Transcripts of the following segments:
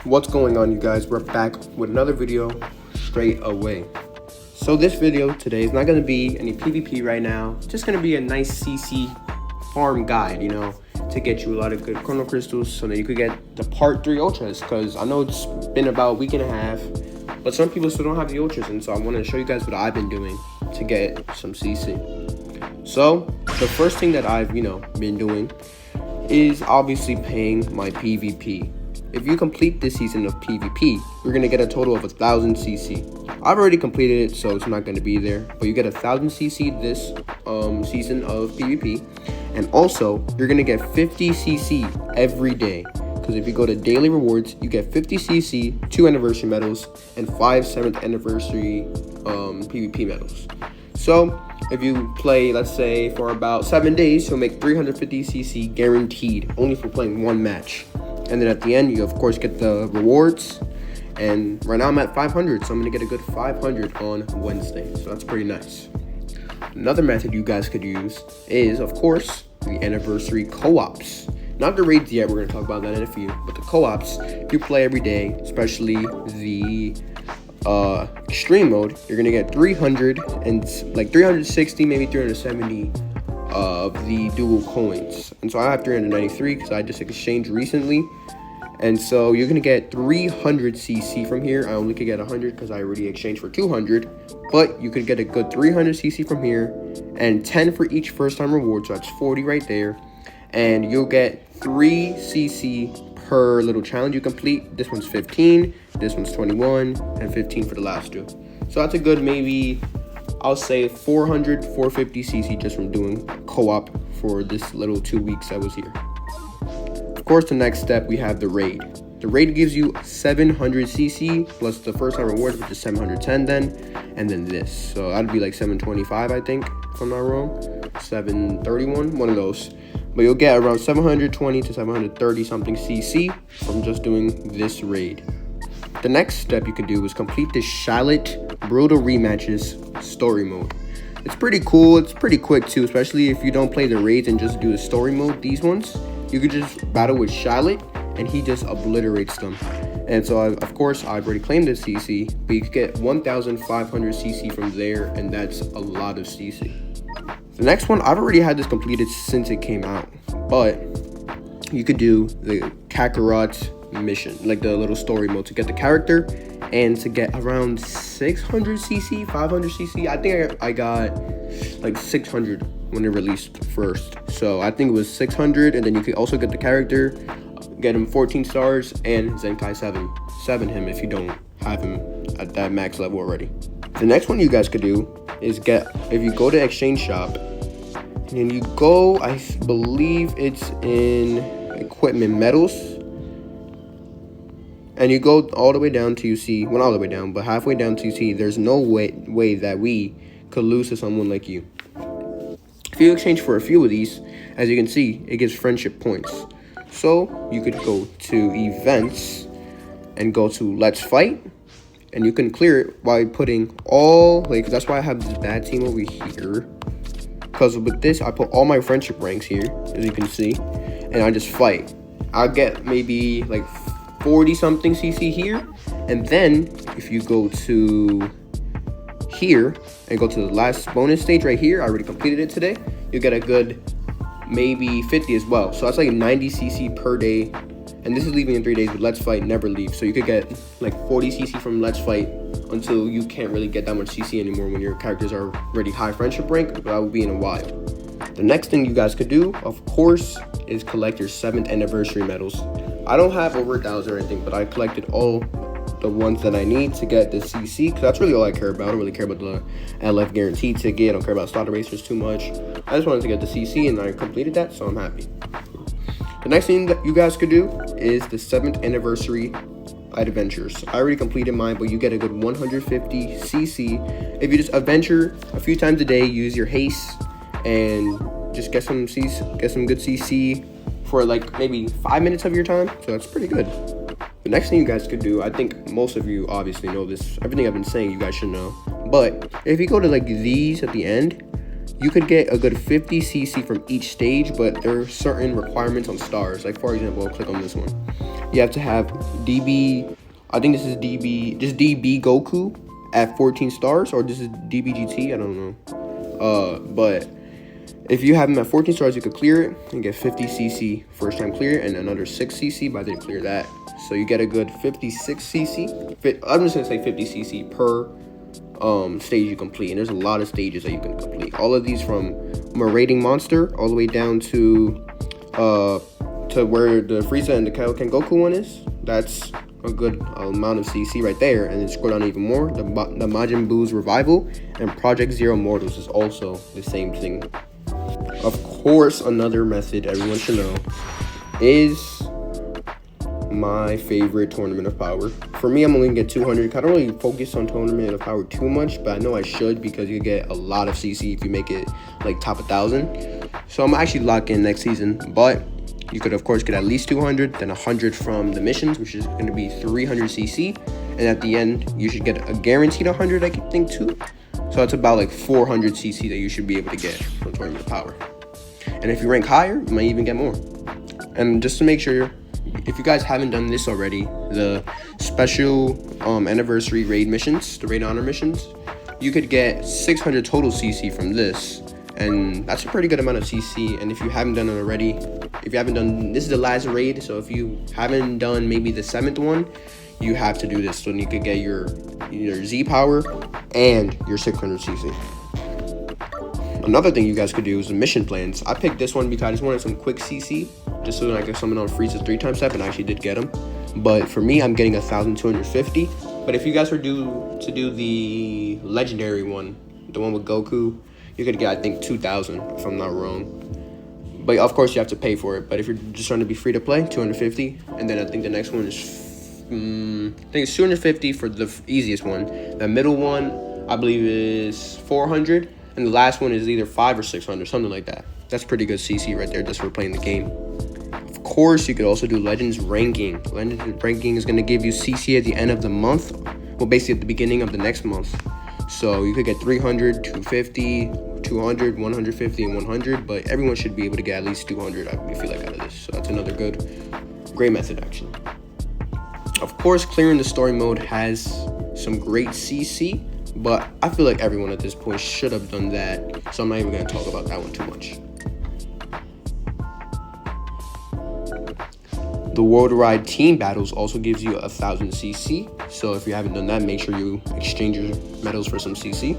What's going on, you guys? We're back with another video straight away. So this video today is not going to be any PvP right now. It's just going to be a nice CC farm guide, to get you a lot of good chrono crystals so that you could get the part 3 ultras, because I know it's been about a week and a half, but some people still don't have the ultras, and so I want to show you guys what I've been doing to get some CC. So the first thing that I've been doing is obviously paying my PvP. If you complete this season of PvP, you're going to get a total of 1,000 CC. I've already completed it, so it's not going to be there, but you get 1,000 CC this season of PvP. And also, you're going to get 50 CC every day, because if you go to daily rewards, you get 50 CC, 2 anniversary medals, and 5 7th anniversary PvP medals. So if you play, let's say, for about 7 days, you'll make 350 CC guaranteed, only for playing one match. And then at the end, you of course get the rewards. And right now I'm at 500, so I'm gonna get a good 500 on Wednesday. So that's pretty nice. Another method you guys could use is, of course, the anniversary co-ops. Not the raids yet, we're gonna talk about that in a few, but the co-ops, if you play every day, especially the extreme mode, you're gonna get 300 and like 360, maybe 370 of the dual coins. And so I have 393 because I just exchanged recently. And so you're gonna get 300 CC from here. I only could get 100 because I already exchanged for 200, but you could get a good 300 CC from here and 10 for each first time reward, so that's 40 right there. And you'll get 3 CC per little challenge you complete. This one's 15, this one's 21, and 15 for the last two. So that's a good, maybe I'll say 400, 450 CC just from doing co-op for this little 2 weeks I was here. Of course, the next step, we have the raid. The raid gives you 700 CC plus the first time rewards, which is 710 then, and then this. So that'd be like 725, I think, if I'm not wrong. 731, one of those. But you'll get around 720 to 730 something CC from just doing this raid. The next step you can do is complete the Charlotte Brutal Rematches story mode. It's pretty cool, it's pretty quick too, especially if you don't play the raids and just do the story mode. These ones, you could just battle with Charlotte and he just obliterates them. And so of course I've already claimed the CC, but you could get 1,500 CC from there, and that's a lot of CC. The next one, I've already had this completed since it came out, but you could do the Kakarot mission, like the little story mode, to get the character and to get around 600 CC, 500 CC. I think I got like 600 when it released first. So I think it was 600, and then you could also get the character, get him 14 stars, and Zenkai 7 him if you don't have him at that max level already. The next one you guys could do is if you go to exchange shop, and then you go, I believe it's in equipment medals, and you go all the way down till you see, well, not all the way down, but halfway down till you see there's no way that we could lose to someone like you. If you exchange for a few of these, as you can see, it gives friendship points. So you could go to events and go to let's fight, and you can clear it by putting all, like, that's why I have this bad team over here, because with this I put all my friendship ranks here, as you can see, and I just fight. I'll get maybe like 40 something CC here, and then if you go to here and go to the last bonus stage right here, I already completed it today, you get a good maybe 50 as well. So that's like 90 CC per day, and this is leaving in 3 days, but let's fight never leaves. So you could get like 40 CC from let's fight until you can't really get that much CC anymore when your characters are already high friendship rank, but that will be in a while. The next thing you guys could do, of course, is collect your 7th anniversary medals. I don't have over 1,000 or anything, but I collected all the ones that I need to get the CC, because that's really all I care about. I don't really care about the LF guaranteed ticket. I don't care about slot erasers too much. I just wanted to get the CC, and I completed that, so I'm happy. The next thing that you guys could do is the 7th anniversary adventures. I already completed mine, but you get a good 150 CC if you just adventure a few times a day. Use your haste and just get some good CC for like maybe 5 minutes of your time, so that's pretty good. The next thing you guys could do, I think most of you obviously know this, everything I've been saying you guys should know, but if you go to like these at the end, You could get a good 50 CC from each stage, but there are certain requirements on stars. Like for example, I'll click on this one. You have to have DB, I think this is DB Goku at 14 stars, or this is DBGT, I don't know. But if you have them at 14 stars, you could clear it and get 50 CC first time clear, and another 6 CC by the clear that. So you get a good 56 CC. I'm just gonna say 50 CC per stage you complete, and there's a lot of stages that you can complete. All of these from Marauding Monster all the way down to where the Frieza and the Kaioken Goku one is. That's a good amount of CC right there. And then scroll down even more, the Majin Buu's Revival and Project Zero Mortals is also the same thing. Of course, another method everyone should know is my favorite Tournament of Power. For me, I'm only gonna get 200. I don't really focus on Tournament of Power too much, but I know I should because you get a lot of CC if you make it like top 1,000. So I'm actually locked in next season, but you could of course get at least 200, then 100 from the missions, which is going to be 300 CC, and at the end you should get a guaranteed 100, I think, too. So it's about like 400 CC that you should be able to get from Tournament of Power. And if you rank higher, you might even get more. And just to make sure, if you guys haven't done this already, the special anniversary raid missions, the raid honor missions, you could get 600 total CC from this, and that's a pretty good amount of CC. And if you haven't done it already, this is the last raid, so if you haven't done maybe the 7th one, you have to do this so you could get your Z power and your 600 CC. Another thing you guys could do is the mission plans. I picked this one because I just wanted some quick CC, just so that I could summon on Frieza's 3x step, and I actually did get him. But for me, I'm getting 1,250. But if you guys were to do the legendary one, the one with Goku, you could get, I think, 2,000 if I'm not wrong. But of course, you have to pay for it. But if you're just trying to be free to play, 250. And then I think the next one is, I think it's 250 for the easiest one. The middle one, I believe, is 400. And the last one is either 500 or 600, something like that. That's pretty good CC right there just for playing the game. Of course, you could also do Legends Ranking. Legends Ranking is going to give you CC at the end of the month. Well, basically at the beginning of the next month. So you could get 300, 250, 200, 150, and 100. But everyone should be able to get at least 200, I feel like, out of this. So that's another great method, actually. Of course, clearing the story mode has some great CC. But I feel like everyone at this point should have done that, so I'm not even going to talk about that one too much. The Worldwide Team Battles also gives you 1,000 CC, so if you haven't done that, make sure you exchange your medals for some CC.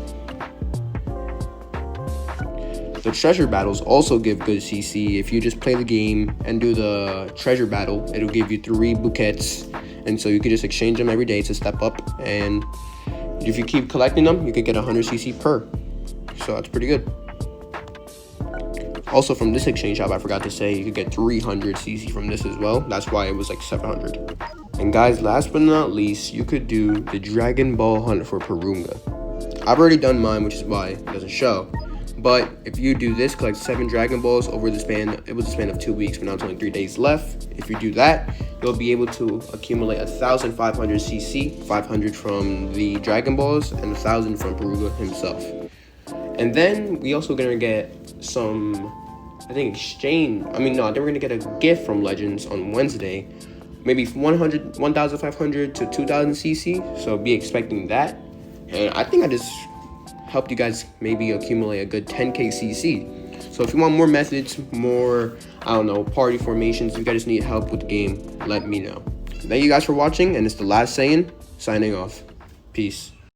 The Treasure Battles also give good CC. If you just play the game and do the Treasure Battle, it'll give you 3 bouquets, and so you can just exchange them every day to step up, and if you keep collecting them, you could get 100 CC per. So that's pretty good. Also from this exchange shop, I forgot to say, you could get 300 CC from this as well. That's why it was like 700. And guys, last but not least, you could do the Dragon Ball hunt for Porunga. I've already done mine, which is why it doesn't show. But if you do this, collect 7 Dragon Balls over the span, it was a span of 2 weeks, but now it's only 3 days left. If you do that, you'll be able to accumulate 1,500 CC, 500 from the Dragon Balls, and 1,000 from Porunga himself. And then we also gonna get some, I think, then we're gonna get a gift from Legends on Wednesday, maybe 1,500 to 2,000 CC. So be expecting that. And I think I just helped you guys maybe accumulate a good 10k CC. So if you want more methods, more, I don't know, party formations, if you guys need help with the game, let me know. Thank you guys for watching, and it's the last Saiyan signing off. Peace.